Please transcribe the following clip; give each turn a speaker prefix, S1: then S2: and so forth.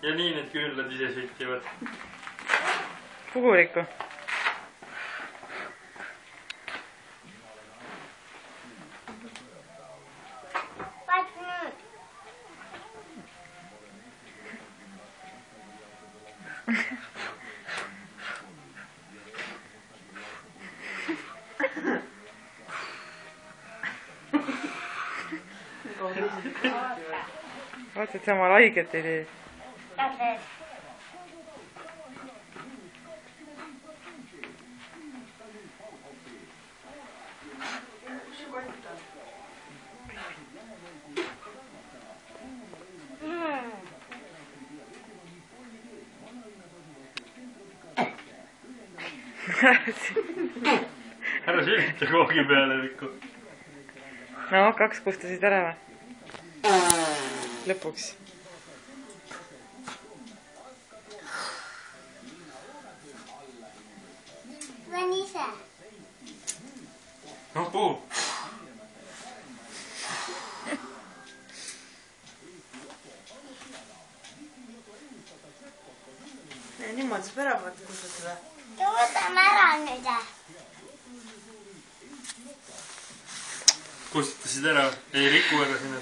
S1: Ja nii need küünlad ise süttivad.
S2: Puhulikku. Vaata, et sa oma laiget ei tee.
S1: Ära sülita koogi peale vikku.
S2: No, 2 kustasid ära või? Lõpuks.
S3: Võin ise.
S1: No, puhu.
S4: Niimoodi saab ära võtta kustutada.
S3: Võtame ära nüüd.
S1: Kustutasid ära? Ei riku ära sinna.